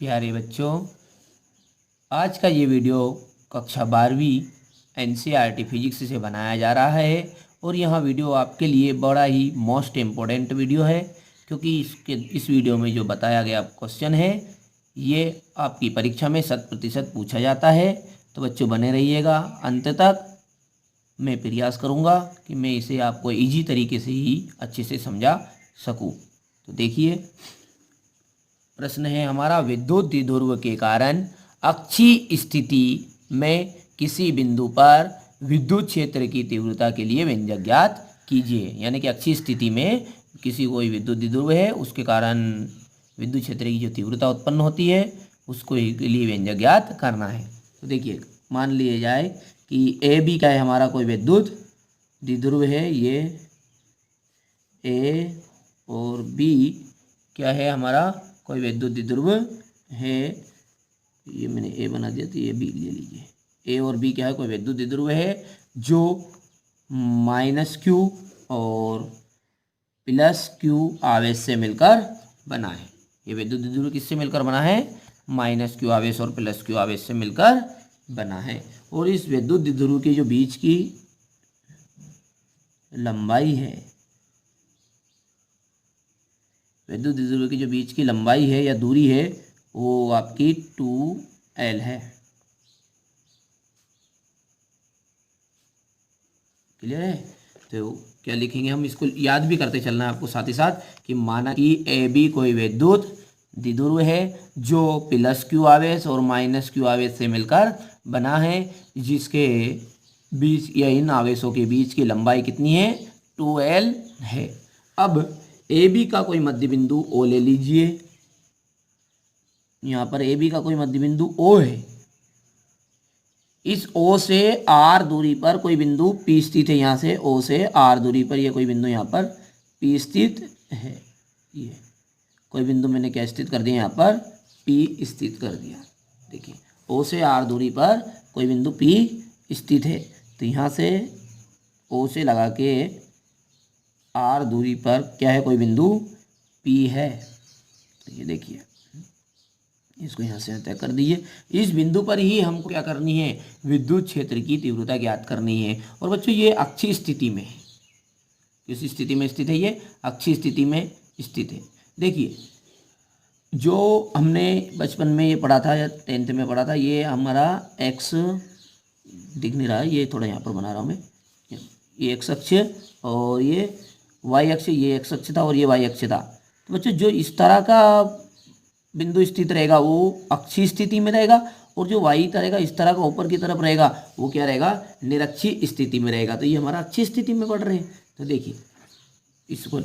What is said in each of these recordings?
प्यारे बच्चों, आज का ये वीडियो कक्षा 12वीं एनसीईआरटी फिजिक्स से बनाया जा रहा है और यह वीडियो आपके लिए बड़ा ही मोस्ट इम्पोर्टेंट वीडियो है, क्योंकि इस वीडियो में जो बताया गया क्वेश्चन है ये आपकी परीक्षा में 100% पूछा जाता है। तो बच्चों बने रहिएगा अंत तक। मैं प्रयास करूँगा कि मैं इसे आपको इजी तरीके से ही अच्छे से समझा सकूँ। तो देखिए, प्रश्न है हमारा, विद्युत द्विध्रुव के कारण अक्षीय स्थिति में किसी बिंदु पर विद्युत क्षेत्र की तीव्रता के लिए व्यंजक ज्ञात कीजिए। यानी कि अक्षीय स्थिति में किसी कोई विद्युत द्विध्रुव है, उसके कारण विद्युत क्षेत्र की जो तीव्रता उत्पन्न होती है उसको के लिए व्यंजक ज्ञात करना है। तो देखिए, मान लिया जाए कि ए बी का है हमारा कोई विद्युत द्विध्रुव है, ये ए और बी क्या है हमारा कोई विद्युत द्विध्रुव है। ये मैंने ए बना दिया तो ये बी ले लीजिए। ए और बी क्या है, कोई विद्युत द्विध्रुव है जो -q और +q आवेश से मिलकर बना है। ये विद्युत द्विध्रुव किससे मिलकर बना है? -q आवेश और +q आवेश से मिलकर बना है। और इस विद्युत द्विध्रुव के जो बीच की लंबाई है, विद्युत द्विध्रुव की जो बीच की लंबाई है या दूरी है वो आपकी 2l है। क्लियर है? तो क्या लिखेंगे हम, इसको याद भी करते चलना है आपको साथ ही साथ कि माना कि ए बी कोई विद्युत द्विध्रुव है जो +q आवेश और -q आवेश से मिलकर बना है, जिसके बीच या इन आवेशों के बीच की लंबाई कितनी है? 2l है। अब ए बी का कोई मध्य बिंदु O ले लीजिए। यहाँ पर ए बी का कोई मध्य बिंदु O है। इस O से R दूरी पर कोई बिंदु P स्थित है। यहाँ से O से R दूरी पर ये कोई बिंदु यहाँ पर P स्थित है। ये कोई बिंदु मैंने क्या स्थित कर दिया? यहाँ पर P स्थित कर दिया। देखिए, O से R दूरी पर कोई बिंदु P स्थित है। तो यहाँ से O से लगा के R दूरी पर क्या है, कोई बिंदु P है। तो ये देखिए, इसको यहाँ से तय कर दीजिए। इस बिंदु पर ही हमको क्या करनी है? विद्युत क्षेत्र की तीव्रता ज्ञात करनी है। और बच्चों ये अक्षीय स्थिति में है। किस स्थिति में स्थित है? ये अक्षीय स्थिति में स्थित है। देखिए, जो हमने बचपन में ये पढ़ा था या 10th में पढ़ा था, ये हमारा x दिख नहीं रहा है, ये थोड़ा यहाँ पर बना रहा हूँ मैं। ये x अक्ष और ये y अक्ष, ये x अक्ष था और ये y अक्ष था। तो बच्चों जो इस तरह का बिंदु स्थित रहेगा वो अक्षीय स्थिति में रहेगा, और जो y रहेगा इस तरह का ऊपर की तरफ रहेगा वो क्या रहेगा? निरक्षीय स्थिति में रहेगा। तो ये हमारा अक्षीय स्थिति में पढ़ रहे हैं। तो देखिए, इसको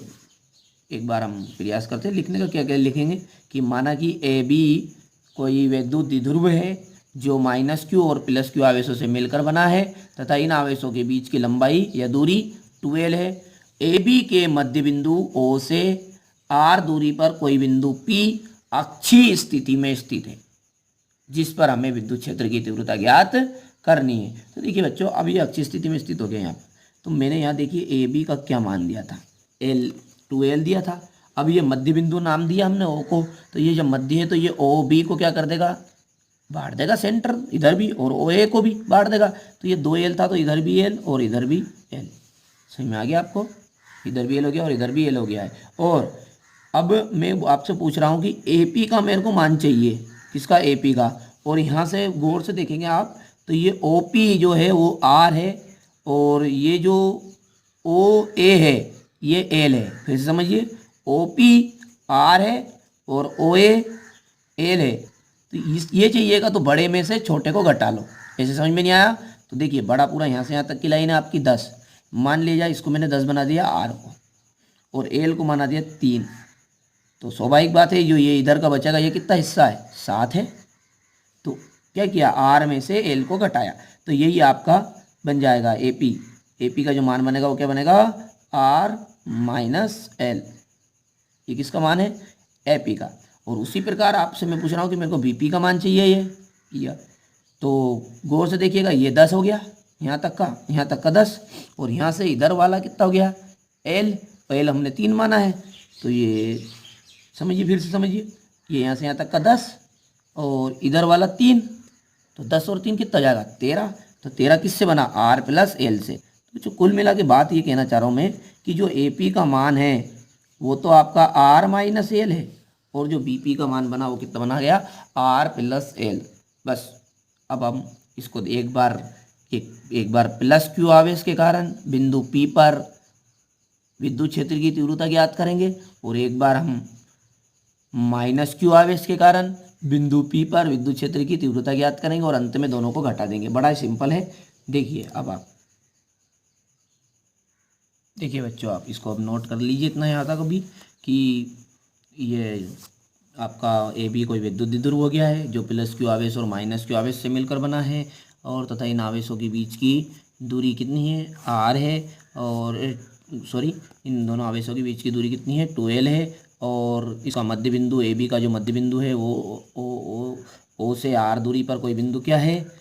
एक बार हम प्रयास करते हैं लिखने का। क्या क्या लिखेंगे कि माना कि ए बी कोई विद्युत द्विध्रुव है जो -q और +q आवेशों से मिलकर बना है तथा इन आवेशों के बीच की लंबाई या दूरी 2l है। ए बी के मध्य बिंदु O से R दूरी पर कोई बिंदु P अक्षीय स्थिति में स्थित है, जिस पर हमें विद्युत क्षेत्र की तीव्रता ज्ञात करनी है। तो देखिए बच्चों, अब ये अक्षीय स्थिति में स्थित हो गया यहाँ पर। तो मैंने यहाँ देखिए ए बी का क्या मान दिया था? 2l दिया था। अब ये मध्य बिंदु नाम दिया हमने O को, तो ये जब मध्य है तो ये ओ बी को क्या कर देगा? बांट देगा सेंटर इधर भी, और ओ ए को भी बांट देगा। तो ये 2l था तो इधर भी l और इधर भी l। समझ में आ गया आपको? इधर भी l हो गया और इधर भी l हो गया है। और अब मैं आपसे पूछ रहा हूँ कि AP का मेरे को मान चाहिए। किसका? AP का। और यहाँ से गौर से देखेंगे आप तो ये OP जो है वो R है और ये जो OA है ये L है। फिर से समझिए, OP R है और OA L है। तो ये चाहिएगा तो बड़े में से छोटे को घटा लो। ऐसे समझ में नहीं आया? तो देखिए, बड़ा पूरा यहाँ से यहाँ तक की लाइन है आपकी 10। मान लीजिए इसको मैंने 10 बना दिया R को, और L को बना दिया 3। तो स्वाभाविक बात है जो ये इधर का बचेगा ये कितना हिस्सा है? 7 है। तो क्या किया? R में से L को घटाया, तो यही आपका बन जाएगा AP। AP का जो मान बनेगा वो क्या बनेगा? R - L। ये किसका मान है? AP का। और उसी प्रकार आपसे मैं पूछ रहा हूँ कि मेरे को BP का मान चाहिए ये। तो गौर से देखिएगा, ये 10 हो गया यहाँ तक का 10, और यहाँ से इधर वाला कितना हो गया? L। L हमने 3 माना है। तो ये समझिए, फिर से समझिए, ये यहाँ से यहाँ तक का 10 और इधर वाला 3, तो 10 और 3 कितना जाएगा 13। तो 13 किससे बना आर प्लस एल से। तो जो कुल मिला के बात ये कहना चाह रहा हूँ मैं कि जो ए पी का मान है वो तो आपका आर माइनस एल है, और जो बी पी का मान बना वो कितना बना गया आर प्लस एल। बस अब हम इसको एक बार प्लस क्यू आवेश के कारण बिंदु पी पर विद्युत क्षेत्र की तीव्रता ज्ञात करेंगे, और एक बार हम माइनस क्यू आवेश के कारण बिंदु पी पर विद्युत क्षेत्र की तीव्रता ज्ञात करेंगे, और अंत में दोनों को घटा देंगे। बड़ा ही सिंपल है। देखिए अब आप देखिए बच्चों, आप इसको अब नोट कर लीजिए इतना यहाँ तक अभी कि ये आपका ए बी कोई विद्युत द्विध्रुव हो गया है जो प्लस क्यू आवेश और माइनस क्यू आवेश से मिलकर बना है, और तथा इन आवेशों के बीच की दूरी कितनी है आर है, और इन दोनों आवेशों के बीच की दूरी कितनी है 2l है, और इसका मध्य बिंदु ए बी का जो मध्य बिंदु है वो ओ से आर दूरी पर कोई बिंदु क्या है,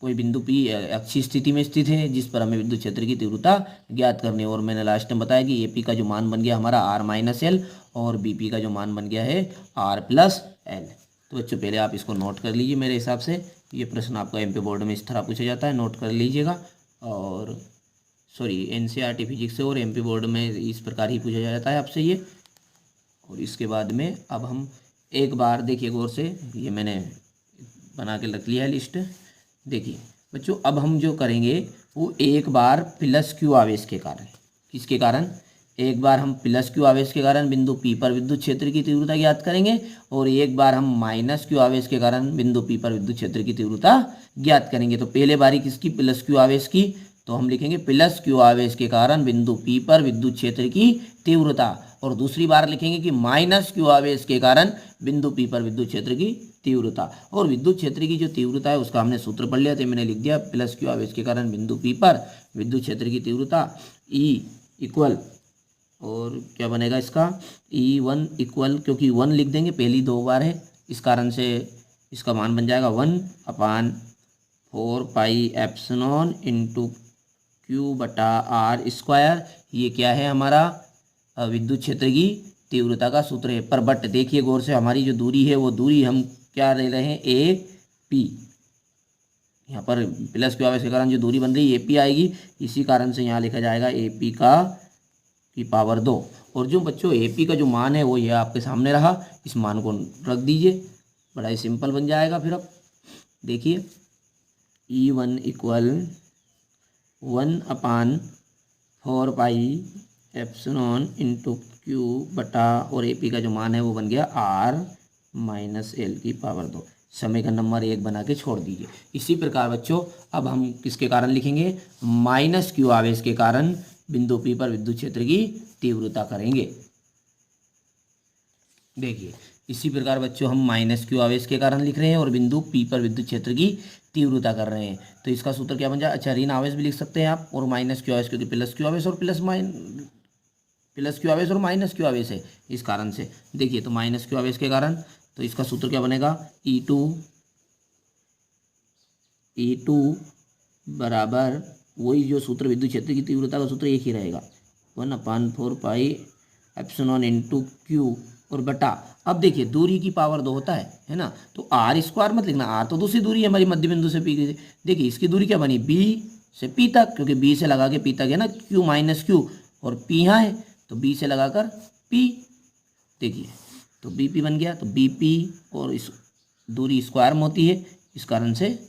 कोई बिंदु पी अक्षीय स्थिति में स्थित है जिस पर हमें विद्युत क्षेत्र की तीव्रता ज्ञात करनी है। और मैंने लास्ट में बताया कि ए पी का जो मान बन गया हमारा आर माइनस एल, और बी पी का जो मान बन गया है आर प्लस एल। तो बच्चों पहले आप इसको नोट कर लीजिए। मेरे हिसाब से ये प्रश्न आपका एमपी बोर्ड में इस तरह पूछा जाता है, नोट कर लीजिएगा। और एनसीईआरटी फिजिक्स से और एमपी बोर्ड में इस प्रकार ही पूछा जाता है आपसे ये। और इसके बाद में अब हम एक बार देखिए गौर से, ये मैंने बना के रख लिया है लिस्ट। देखिए बच्चों, अब हम जो करेंगे वो एक बार प्लस क्यू आवेश के कारण, किसके कारण, एक बार हम प्लस क्यू आवेश के कारण बिंदु पी पर विद्युत क्षेत्र की तीव्रता ज्ञात करेंगे, और एक बार हम माइनस क्यू आवेश के कारण बिंदु पी पर विद्युत क्षेत्र की तीव्रता ज्ञात करेंगे। तो पहले बारी किसकी, प्लस क्यू आवेश की, तो हम लिखेंगे प्लस क्यू आवेश के कारण बिंदु पी पर विद्युत क्षेत्र की तीव्रता, और दूसरी बार लिखेंगे कि माइनस क्यू आवेश के कारण बिंदु पी पर विद्युत क्षेत्र की तीव्रता। और विद्युत क्षेत्र की जो तीव्रता है उसका हमने सूत्र पढ़ लिया, तो मैंने लिख दिया प्लस क्यू आवेश के कारण बिंदु पी पर विद्युत क्षेत्र की तीव्रता ई इक्वल, और क्या बनेगा इसका E1 इक्वल, क्योंकि 1 लिख देंगे पहली 2 बार है इस कारण से इसका मान बन जाएगा 1/4 पाई एप्सिलॉन इंटू क्यू बटा आर स्क्वायर। ये क्या है हमारा विद्युत क्षेत्र की तीव्रता का सूत्र है। पर बट देखिए गौर से, हमारी जो दूरी है वो दूरी हम क्या ले रहे हैं ए पी, यहाँ पर प्लस क्यू आवेश के कारण जो दूरी बन रही है ए पी आएगी, इसी कारण से यहाँ लिखा जाएगा ए पी की पावर 2। और जो बच्चों ए पी का जो मान है वो ये आपके सामने रहा, इस मान को रख दीजिए, बड़ा ही सिंपल बन जाएगा। फिर अब देखिए E1 equal 1/4 pi epsilon into Q बटा, और ए पी का जो मान है वो बन गया R माइनस एल की पावर 2। समीकरण नंबर 1 बना के छोड़ दीजिए। इसी प्रकार बच्चों अब हम किसके कारण लिखेंगे, माइनस क्यू आवेश के कारण बिंदु पी पर विद्युत क्षेत्र की तीव्रता करेंगे। देखिए इसी प्रकार बच्चों हम माइनस क्यू आवेश के कारण लिख रहे हैं और बिंदु पी पर विद्युत क्षेत्र की तीव्रता कर रहे हैं। तो इसका सूत्र क्या बन जाए, अच्छा ऋण आवेश भी लिख सकते हैं आप, और माइनस क्यू आवेश, क्योंकि प्लस क्यू आवेश और माइनस क्यू आवेश है इस कारण से। देखिए तो माइनस क्यू आवेश के कारण, तो इसका सूत्र क्या बनेगा E2 बराबर वही जो सूत्र विद्युत क्षेत्र की तीव्रता का सूत्र एक ही रहेगा 1/4 पाई एप्सिलॉन इंटू क्यू और बटा। अब देखिए दूरी की पावर 2 होता है ना, तो आर स्क्वायर मत लिखना, आर तो दूसरी दूरी है हमारी मध्य बिंदु से पी की। देखिए इसकी दूरी क्या बनी बी से पी तक, क्योंकि बी से लगा के पी तक है ना, क्यू माइनस क्यू, और पी यहाँ है तो बी से लगाकर पी। देखिए तो बी पी बन गया, तो बी पी और इस दूरी स्क्वायर में होती है, इस कारण से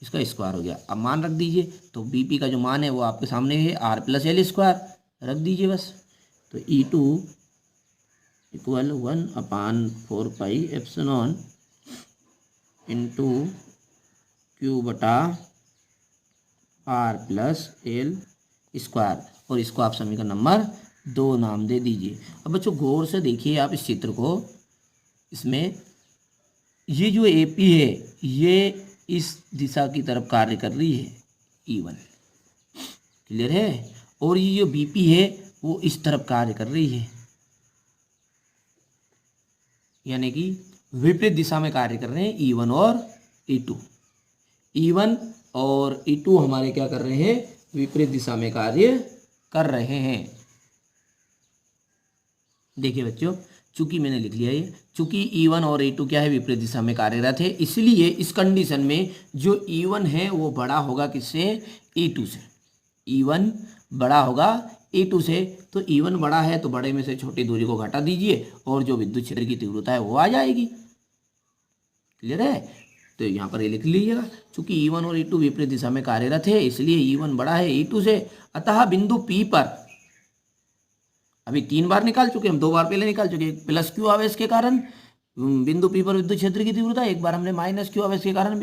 इसका स्क्वायर हो गया। अब मान रख दीजिए, तो बी पी का जो मान है वो आपके सामने है, आर प्लस एल स्क्वायर रख दीजिए बस। तो E2 equal 1/4 pi epsilon into Q बटा आर प्लस एल स्क्वायर, और इसको आप समीकरण नंबर 2 नाम दे दीजिए। अब बच्चों गौर से देखिए आप इस चित्र को, इसमें ये जो AP है ये इस दिशा की तरफ कार्य कर रही है E1, क्लियर है, और ये जो BP है वो इस तरफ कार्य कर रही है, यानी कि विपरीत दिशा में कार्य कर रहे हैं E1 और E2। E1 और E2 हमारे क्या कर रहे हैं, विपरीत दिशा में कार्य कर रहे हैं। देखिए बच्चों, चूंकि मैंने लिख लिया ये, चूंकि E1 और E2 क्या है, विपरीत दिशा में कार्यरत है, इसलिए इस कंडीशन में जो E1 है वो बड़ा होगा किससे, E2 से। E1 बड़ा होगा E2 से, तो E1 बड़ा है तो बड़े में से छोटी दूरी को घटा दीजिए और जो विद्युत क्षेत्र की तीव्रता है वो आ जाएगी। क्लियर है? तो यहाँ पर ये लिख लीजिएगा, चूंकि E1 और E2 विपरीत दिशा में कार्यरत है इसलिए E1 बड़ा है E2 से, अतः बिंदु P पर, अभी 3 बार निकाल चुके हम, 2 बार पहले निकाल चुके, प्लस क्यू आवेश के कारण बिंदु P पर विद्युत क्षेत्र की तीव्रता, एक बार हमने माइनस क्यू आवेश के कारण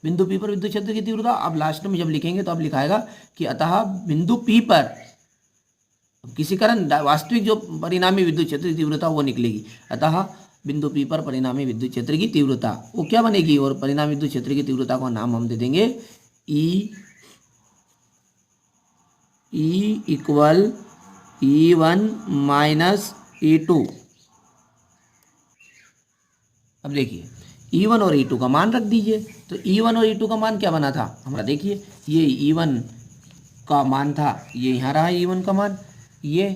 बिंदु P पर विद्युत क्षेत्र की तीव्रता। अब लास्ट में जब लिखेंगे तो अब लिखाएगा कि अतः बिंदु P पर किसी कारण वास्तविक जो परिणामी विद्युत क्षेत्र की तीव्रता वो निकलेगी, अतः बिंदु P पर परिणामी विद्युत क्षेत्र की तीव्रता वो क्या बनेगी, और परिणामी विद्युत क्षेत्र की तीव्रता का नाम हम दे देंगे E equal E1 minus E2। अब देखिए E1 और E2 का मान रख दीजिए, तो E1 और E2 का मान क्या बना था हमारा, देखिए ये E1 का मान था, ये यहाँ रहा E1 का मान, ये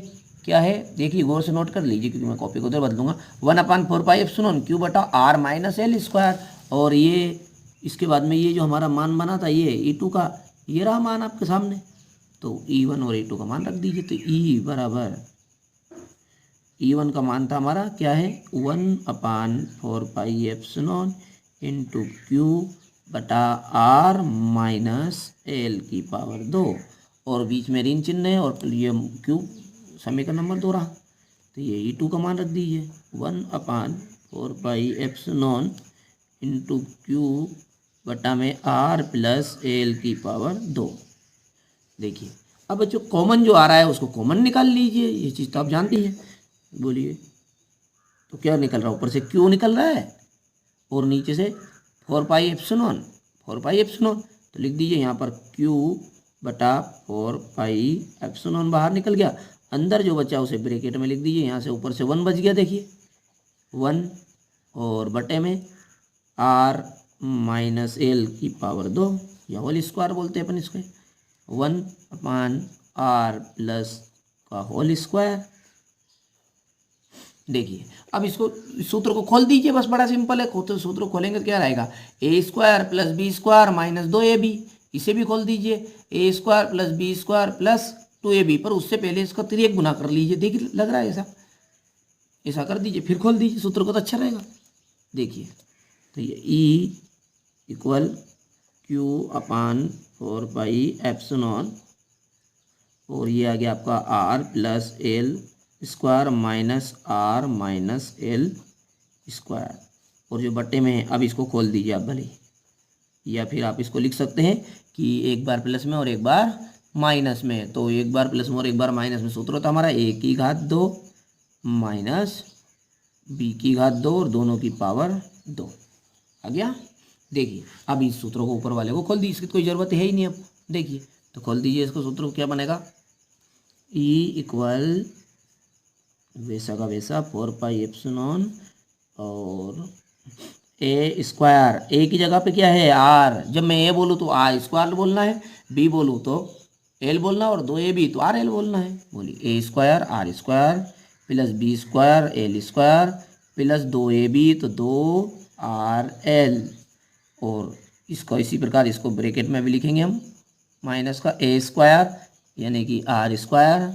क्या है देखिए गौर से नोट कर लीजिए क्योंकि मैं कॉपी को उधर बदलूंगा, 1/4πε क्यू बटा आर माइनस एल स्क्वायर, और ये इसके बाद में ये जो हमारा मान बना था ये E2 का, ये रहा मान आपके सामने, तो E1 और E2 का मान रख दीजिए, तो E बराबर E1 का मान था हमारा क्या है 1/4πε इंटू क्यू बटा आर माइनस एल की पावर 2, और बीच में ऋण चिन्ह है और ये क्यू समीकरण नंबर 2 रहा, तो ये E2 का मान रख दीजिए 1/4πε इंटू क्यू बटा में आर प्लस एल की पावर 2। देखिए अब जो कॉमन जो आ रहा है उसको कॉमन निकाल लीजिए, ये चीज़ तो आप जानती हैं, बोलिए तो क्या निकल रहा है, ऊपर से क्यू निकल रहा है और नीचे से 4πε, तो लिख दीजिए यहाँ पर क्यू बटा 4πε बाहर निकल गया, अंदर जो बचा उसे ब्रैकेट में लिख दीजिए, यहाँ से ऊपर से 1 बच गया, देखिए 1 और बटे में आर माइनस एल की पावर 2 या होल स्क्वायर बोलते हैं अपन इसको, 1/r प्लस का होल स्क्वायर। देखिए अब इसको सूत्र को खोल दीजिए, बस बड़ा सिंपल है, तो सूत्र को खोलेंगे तो क्या रहेगा, a square plus B square minus 2ab, इसे भी खोल दीजिए, a square plus B square plus 2ab, पर उससे पहले इसका 3 गुना कर लीजिए, देखिए लग रहा है ऐसा कर दीजिए, फिर खोल दीजिए सूत्र को तो अच्छा रहेगा। देखिए तो ये E इक्वल Q/4πε और ये आ गया आपका R plus L square minus R minus L square, और जो बट्टे में है अब इसको खोल दीजिए आप भले, या फिर आप इसको लिख सकते हैं कि एक बार प्लस में और एक बार माइनस में, तो एक बार प्लस में और एक बार माइनस में सूत्र होता हमारा a की घात 2 माइनस b की घात 2 और दोनों की पावर 2 आ गया। देखिए अब इस सूत्रों को ऊपर वाले को खोल दीजिए, इसकी कोई ज़रूरत है ही नहीं अब, देखिए तो खोल दीजिए इसको, सूत्र को क्या बनेगा, E इक्वल वैसा का वैसा 4πε और ए स्क्वायर, ए की जगह पे क्या है आर, जब मैं ए बोलूँ तो आर स्क्वायर बोलना है, बी बोलूँ तो एल बोलना, और 2ab तो आर एल बोलना है, बोलिए a square r square plus B square l square plus 2ab तो 2rl, और इसको इसी प्रकार इसको ब्रैकेट में भी लिखेंगे हम माइनस का ए स्क्वायर यानी कि R square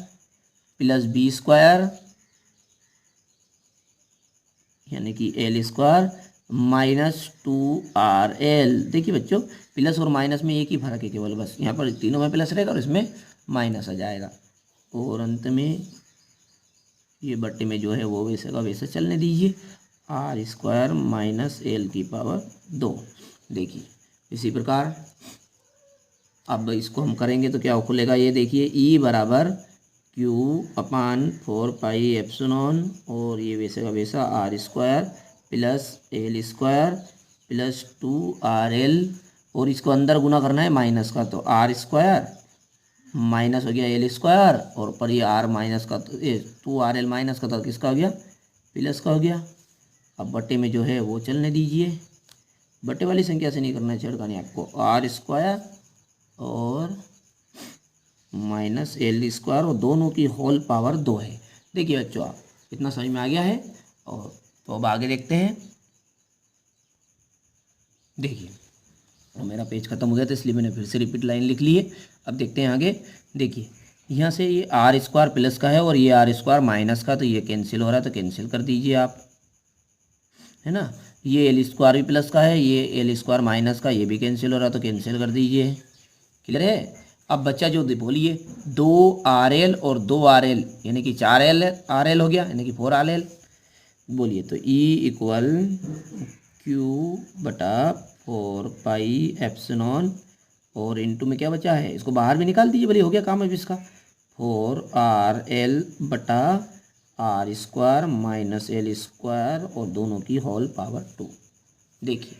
plus B square यानी कि एल स्क्वायर माइनस 2rl। देखिए बच्चों प्लस और माइनस में एक ही फर्क है केवल, बस यहाँ पर तीनों में प्लस रहेगा और इसमें माइनस आ जाएगा, और अंत में ये बट्टे में जो है वो वैसे का वैसे चलने दीजिए, आर स्क्वायर माइनस एल की पावर 2। देखिए इसी प्रकार अब इसको हम करेंगे तो क्या खुलेगा, ये देखिए E बराबर Q/4πε और ये वैसे का वैसा R square plus L square plus 2rl, और इसको अंदर गुना करना है माइनस का, तो आर स्क्वायर माइनस हो गया एल स्क्वायर, और ऊपर ये आर माइनस का 2rl माइनस का, तो किसका हो गया प्लस का हो गया। अब बट्टे में जो है वो चलने दीजिए, बट्टे वाली संख्या से नहीं करना है छेड़खानी आपको, आर स्क्वायर और माइनस एल स्क्वायर और दोनों की होल पावर 2 है। देखिए बच्चों आप इतना समझ में आ गया है। और तो अब आगे देखते हैं। देखिए और मेरा पेज खत्म हो गया था इसलिए मैंने फिर से रिपीट लाइन लिख ली है। अब देखते हैं आगे। देखिए यहाँ से ये आर स्क्वायर प्लस का है और ये आर स्क्वायर माइनस का, तो ये कैंसिल हो रहा है, तो कैंसिल कर दीजिए आप, है ना। ये एल स्क्वायर भी प्लस का है, ये एल स्क्वायर माइनस का, ये भी कैंसिल हो रहा है, तो कैंसिल कर दीजिए। क्लियर है। अब बच्चा जो बोलिए 2 RL और 2 RL यानी कि 4 RL हो गया, यानी कि 4 RL। बोलिए तो E equal Q/4 pi epsilon और इनटू में क्या बचा है, इसको बाहर भी निकाल दीजिए, बोलिए हो गया काम अब इसका। 4RL/R² माइनस L स्क्वायर और दोनों की होल पावर 2। देखिए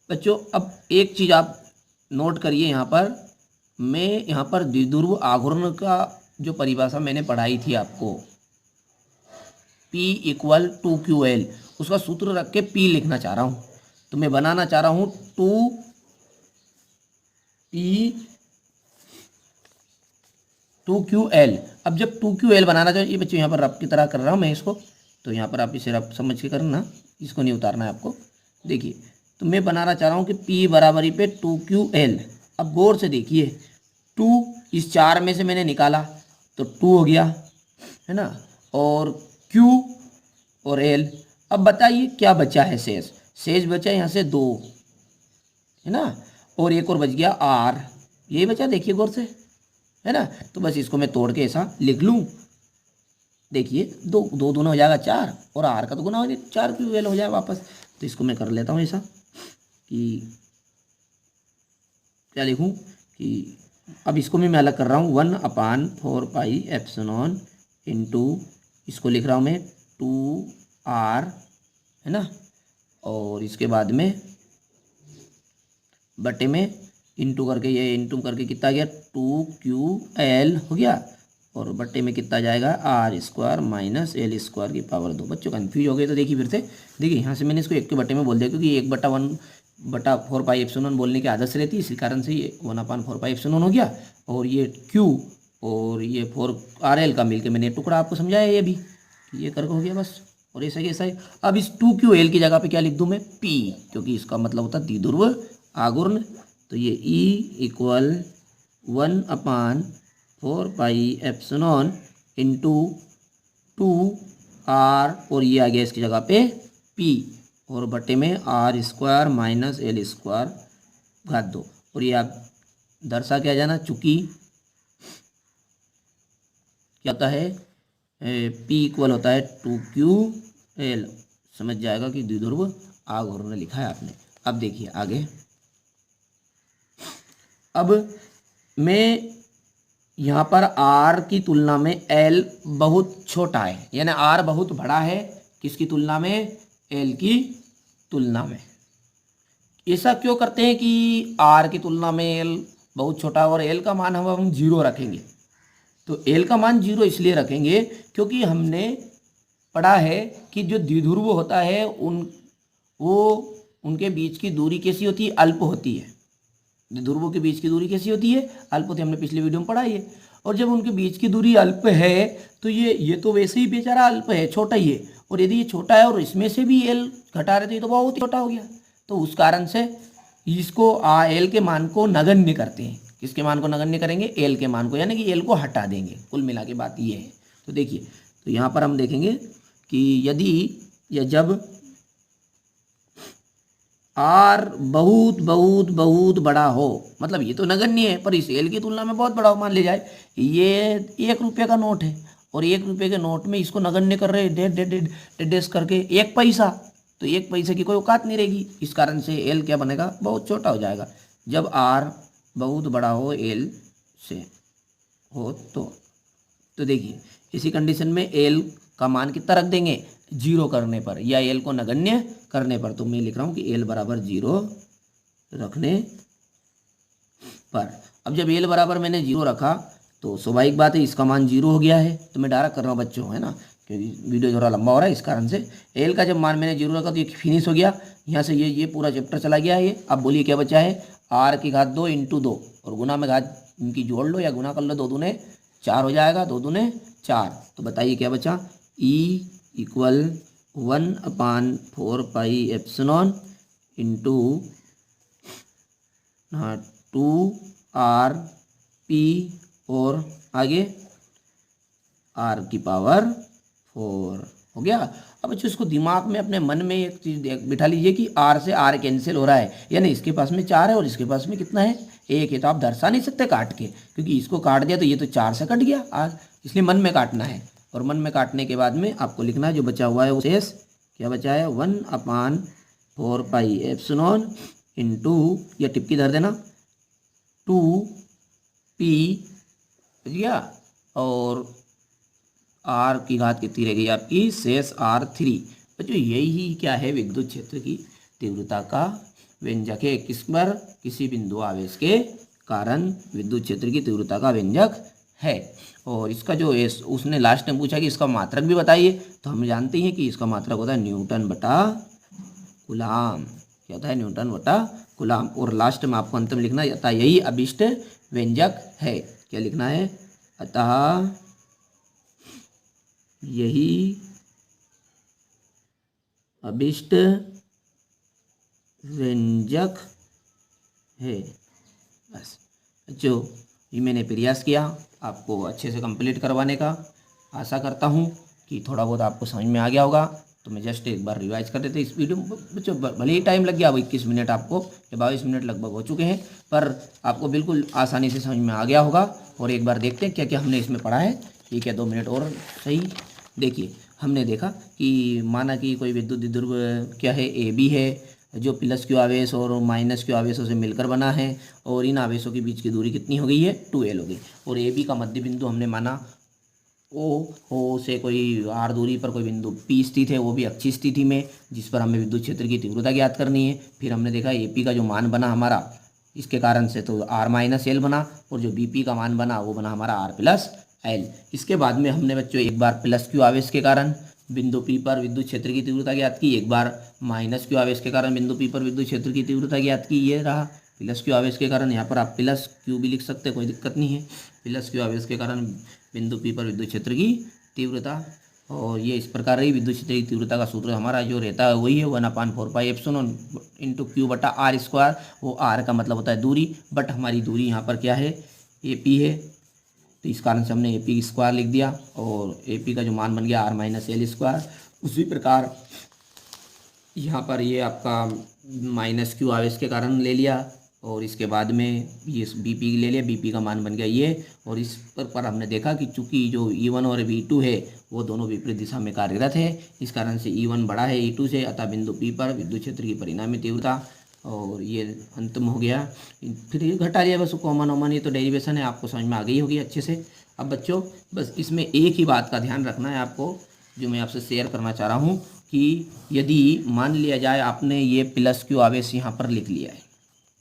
बच्चों अब एक चीज़ आप नोट करिए, यहाँ पर मैं यहाँ पर द्विध्रुव आघूर्ण का जो परिभाषा मैंने पढ़ाई थी आपको, P इक्वल 2QL, उसका सूत्र रख के P लिखना चाह रहा हूँ। तो मैं बनाना चाह रहा हूँ 2QL। अब जब 2QL बनाना चाहिए, ये बच्चों यहाँ पर रब की तरह कर रहा हूँ मैं इसको, तो यहाँ पर आप इसे रब समझ के करना, इसको नहीं उतारना है आपको। देखिए तो मैं बनाना चाह रहा हूँ कि P बराबरी पे 2QL। अब गौर से देखिए 2 इस 4 में से मैंने निकाला तो 2 हो गया, है ना, और Q और L। अब बताइए क्या बचा है, शेष बचा यहाँ से 2, है ना, और एक और बच गया R, यही बचा, देखिए गौर से, है ना। तो बस इसको मैं तोड़ के ऐसा लिख लूँ। देखिए 2 2 दूना हो जाएगा 4 और R का तो गुना हो जाए 4QL हो जाए वापस। तो इसको मैं कर लेता हूँ ऐसा कि क्या लिखूँ कि अब इसको मैं अलग कर रहा हूँ 1/4 पाई एप्सिलॉन इंटू, इसको लिख रहा हूँ मैं 2R, है ना, और इसके बाद में बटे में इंटू करके, ये इंटू करके कितना गया 2QL हो गया, और बट्टे में कितना जाएगा R² माइनस L स्क्वायर की पावर 2। बच्चों कन्फ्यूज हो गए तो देखिए फिर से, देखिए यहाँ से मैंने इसको 1 के बट्टे में बोल दिया, क्योंकि 1/1/4 पाई एप्सिलॉन बोलने की आदत से रहती है, इसी कारण से ये 1/4 पाई एप्सिलॉन हो गया। और ये Q और ये 4RL का मिलके मैंने टुकड़ा आपको समझाया, ये भी ये करके हो गया बस। और ऐसा ही ऐसा ही। अब इस 2QL की जगह पे क्या लिख दूँ मैं P, क्योंकि इसका मतलब होता है द्विध्रुव आघूर्ण। तो ये E equal 1/4 pi epsilon into 2R और ये आ गया इसकी जगह पे P और बटे में R² माइनस L स्क्वायर घात 2। और ये आप दर्शा के आ जाना, चूंकि क्या होता है P इक्वल होता है 2QL, समझ जाएगा कि द्विध्रुव आघूर्ण लिखा है आपने। अब देखिए आगे। अब मैं यहाँ पर R की तुलना में L बहुत छोटा है, यानी R बहुत बड़ा है किसकी तुलना में, L की तुलना में। ऐसा क्यों करते हैं कि R की तुलना में L बहुत छोटा और L का मान हम 0 रखेंगे। तो L का मान 0 इसलिए रखेंगे क्योंकि हमने पढ़ा है कि जो द्विध्रुव होता है उनके बीच की दूरी कैसी होती है, अल्प होती है। ध्रुवों के बीच की दूरी कैसी होती है, अल्प होती है, हमने पिछले वीडियो में पढ़ा है। और जब उनके बीच की दूरी अल्प है तो ये तो वैसे ही बेचारा अल्प है, छोटा ही है, और यदि ये छोटा है और इसमें से भी L घटा रहे तो बहुत छोटा हो गया। तो उस कारण से इसको L के मान को नगण्य करते हैं। किसके मान को नगण्य करेंगे, L के मान को, यानी कि L को हटा देंगे। कुल मिला के बात ये है। तो देखिए तो यहाँ पर हम देखेंगे कि यदि या जब R बहुत बहुत बहुत बड़ा हो, मतलब ये तो नगण्य है पर इस L की तुलना में बहुत बड़ा हो, मान ले जाए ये 1 रुपये का नोट है और 1 रुपये के नोट में इसको नगण्य कर रहे हैं डेढ़ करके 1 पैसा, तो 1 पैसे की कोई औकात नहीं रहेगी। इस कारण से L क्या बनेगा, बहुत छोटा हो जाएगा। जब R बहुत बड़ा हो L से हो तो देखिए इसी कंडीशन में L का मान कितना रख देंगे, 0 करने पर या L को नगण्य करने पर। तो मैं लिख रहा हूँ कि L बराबर 0 रखने पर। अब जब L बराबर मैंने 0 रखा तो स्वाभाविक बात है इसका मान 0 हो गया है। तो मैं डायरेक्ट कर रहा हूँ बच्चों, है ना, क्योंकि वीडियो थोड़ा लंबा हो रहा है इस कारण से। L का जब मान मैंने 0 रखा तो ये फिनिश हो गया, यहाँ से ये पूरा चैप्टर चला गया है। अब बोलिए क्या बचा है, R की घात 2 इंटू 2 और गुना में घात इनकी जोड़ लो या गुना कर लो, 2 दूने 4 हो जाएगा, 2 दूने 4। तो बताइए क्या बचा, E equal 1/4 pi epsilon into 2 r p और आगे r⁴ हो गया। अब बच्चों इसको दिमाग में अपने मन में एक चीज़ बिठा लीजिए कि r से r कैंसिल हो रहा है, यानी इसके पास में 4 है और इसके पास में कितना है, 1 है। तो आप दर्शा नहीं सकते काट के, क्योंकि इसको काट दिया तो ये तो 4 से कट गया r, इसलिए मन में काटना है। और मन में काटने के बाद में आपको लिखना है जो बचा हुआ है वो शेष क्या बचा है, 1/4 पाई एप्सिलॉन इंटू, या टिप्पी धर देना, 2p बच गया, और r की घात कितनी रह गई आपकी, शेष r3। बच्चों यही क्या है, विद्युत क्षेत्र की तीव्रता का व्यंजक है। किस पर, किसी बिंदु आवेश के कारण विद्युत क्षेत्र की तीव्रता का व्यंजक है। और इसका जो है उसने लास्ट में पूछा कि इसका मात्रक भी बताइए, तो हम जानते हैं कि इसका मात्रक होता है न्यूटन बटा कूलाम। क्या होता है, न्यूटन बटा कूलाम। और लास्ट में आपको अंत में लिखना है अतः यही अभिष्ट व्यंजक है। क्या लिखना है, अतः यही अभिष्ट व्यंजक है। बस जो ये मैंने प्रयास किया आपको अच्छे से कंप्लीट करवाने का। आशा करता हूँ कि थोड़ा बहुत आपको समझ में आ गया होगा। तो मैं जस्ट एक बार रिवाइज कर देते इस वीडियो में। बच्चों भले ही टाइम लग गया, अब 21 मिनट आपको या 22 मिनट लगभग हो चुके हैं, पर आपको बिल्कुल आसानी से समझ में आ गया होगा। और एक बार देखते हैं क्या क्या हमने इसमें पढ़ा है। ठीक है, 2 मिनट और सही। देखिए हमने देखा कि माना कि कोई विद्युत ध्रुव क्या है, ए बी है, जो प्लस क्यू आवेश और माइनस क्यू आवेशों से मिलकर बना है, और इन आवेशों के बीच की दूरी कितनी हो गई है, 2l हो गई। और ए बी का मध्य बिंदु हमने माना ओ से कोई r दूरी पर कोई बिंदु P स्थित है, वो भी अक्षीय स्थिति में, जिस पर हमें विद्युत क्षेत्र की तीव्रता ज्ञात करनी है। फिर हमने देखा AP का जो मान बना हमारा इसके कारण से तो r-l बना, और जो BP का मान बना वो बना हमारा r+l। इसके बाद में हमने बच्चों एक बार प्लस क्यू आवेश के कारण बिंदु P पर विद्युत क्षेत्र की तीव्रता ज्ञात की, एक बार माइनस क्यू आवेश के कारण बिंदु P पर विद्युत क्षेत्र की तीव्रता ज्ञात की। ये रहा प्लस क्यू आवेश के कारण, यहाँ पर आप प्लस क्यू भी लिख सकते हैं, कोई दिक्कत नहीं है। प्लस क्यू आवेश के कारण बिंदु P पर विद्युत क्षेत्र की तीव्रता। और ये इस प्रकार रही विद्युत क्षेत्र की तीव्रता का सूत्र हमारा जो रहता है वही है 1/4 पाई एप्सिलॉन इंटू क्यू बटा आर स्क्वायर। वो आर का मतलब होता है दूरी, बट हमारी दूरी यहाँ पर क्या है, AP है, तो इस कारण से हमने AP स्क्वायर लिख दिया, और AP का जो मान बन गया r-l स्क्वायर। उसी प्रकार यहाँ पर ये आपका माइनस क्यू आवेश के कारण ले लिया, और इसके बाद में ये BP ले लिया, BP का मान बन गया ये। और इस पर हमने देखा कि चूंकि जो E1 और V2 है वो दोनों विपरीत दिशा में कार्यरत है, इस कारण से E1 बड़ा है E2 से, अतः बिंदु P पर विद्युत क्षेत्र की परिणामी तीव्रता। और ये अंत में हो गया। फिर ये घटा लिया बस कॉमन, ये तो डेरिवेशन है, आपको समझ में आ गई होगी अच्छे से। अब बच्चों बस इसमें एक ही बात का ध्यान रखना है आपको, जो मैं आपसे शेयर करना चाह रहा हूँ, कि यदि मान लिया जाए आपने ये प्लस क्यू आवेश यहाँ पर लिख लिया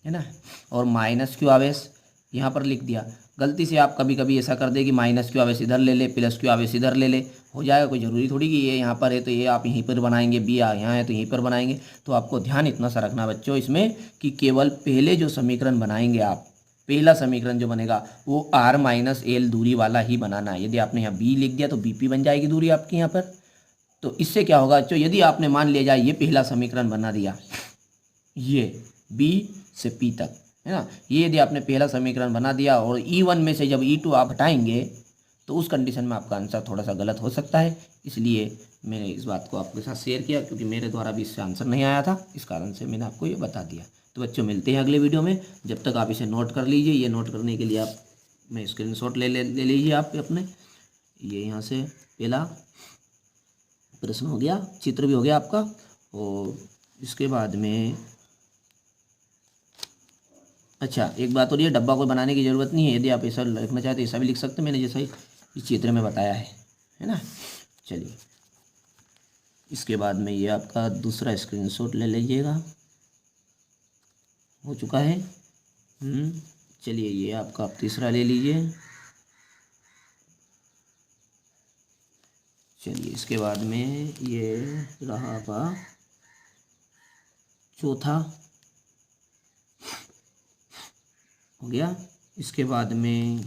है ना, और माइनस क्यू आवेश यहाँ पर लिख दिया, गलती से आप कभी कभी ऐसा कर दे कि माइनस क्यू आवेश इधर ले ले, प्लस क्यू आवेश इधर ले ले, हो जाएगा। कोई ज़रूरी थोड़ी कि ये यहाँ पर है तो ये आप यहीं पर बनाएंगे, बी यहाँ है तो यहीं पर बनाएंगे। तो आपको ध्यान इतना सा रखना बच्चों इसमें कि केवल पहले जो समीकरण बनाएंगे आप, पहला समीकरण जो बनेगा वो r-l दूरी वाला ही बनाना है। यदि आपने यहाँ b लिख दिया तो BP बन जाएगी दूरी आपकी यहाँ पर। तो इससे क्या होगा बच्चों, यदि आपने मान लिया जाए ये पहला समीकरण बना दिया, ये B से P तक है ना, ये यदि आपने पहला समीकरण बना दिया, और E1 में से जब E2 आप हटाएंगे तो उस कंडीशन में आपका आंसर थोड़ा सा गलत हो सकता है। इसलिए मैंने इस बात को आपके साथ शेयर किया, क्योंकि मेरे द्वारा भी इससे आंसर नहीं आया था, इस कारण से मैंने आपको ये बता दिया। तो बच्चों मिलते हैं अगले वीडियो में, जब तक आप इसे नोट कर लीजिए। ये नोट करने के लिए आप मैं स्क्रीनशॉट ले लीजिए आप अपने, ये यहाँ से पहला प्रश्न हो गया, चित्र भी हो गया आपका। और इसके बाद में अच्छा एक बात और, ये डब्बा को बनाने की ज़रूरत नहीं है, यदि आप ऐसा लिखना चाहते ऐसा भी लिख सकते हैं, मैंने जैसा ही इस चित्र में बताया है ना। चलिए इसके बाद में ये आपका दूसरा स्क्रीनशॉट ले लीजिएगा, हो चुका है। चलिए ये आपका आप तीसरा ले लीजिए। चलिए इसके बाद में ये रहा आपका चौथा, हो गया। इसके बाद में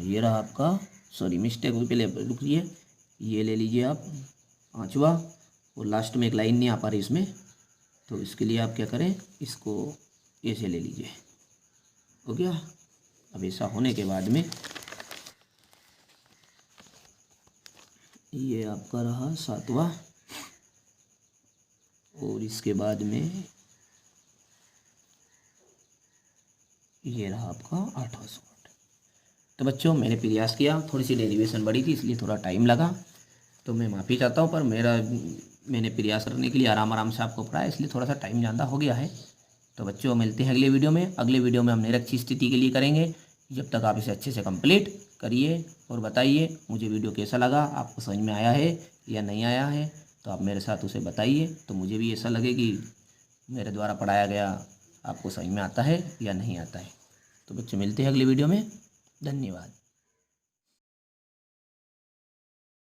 ये रहा आपका, सॉरी मिस्टेक हुई, पहले रुकिए, ये ले लीजिए आप 5वां, और लास्ट में एक लाइन नहीं आ पा रही इसमें, तो इसके लिए आप क्या करें, इसको ऐसे ले लीजिए, हो गया। अब ऐसा होने के बाद में ये आपका रहा 7वां, और इसके बाद में ये रहा आपका 8वां सॉल्ट। तो बच्चों मैंने प्रयास किया, थोड़ी सी डेरिवेशन बड़ी थी इसलिए थोड़ा टाइम लगा, तो मैं माफ़ी चाहता हूँ, पर मैंने प्रयास करने के लिए आराम आराम से आपको पढ़ाया, इसलिए थोड़ा सा टाइम ज़्यादा हो गया है। तो बच्चों मिलते हैं अगले वीडियो में। अगले वीडियो में हम निरक्षी स्थिति के लिए करेंगे। जब तक आप इसे अच्छे से कंप्लीट करिए और बताइए मुझे वीडियो कैसा लगा, आपको समझ में आया है या नहीं आया है, तो आप मेरे साथ उसे बताइए, तो मुझे भी ऐसा लगे कि मेरे द्वारा पढ़ाया गया आपको समझ में आता है या नहीं आता है। तो बच्चों मिलते हैं अगले वीडियो में, धन्यवाद।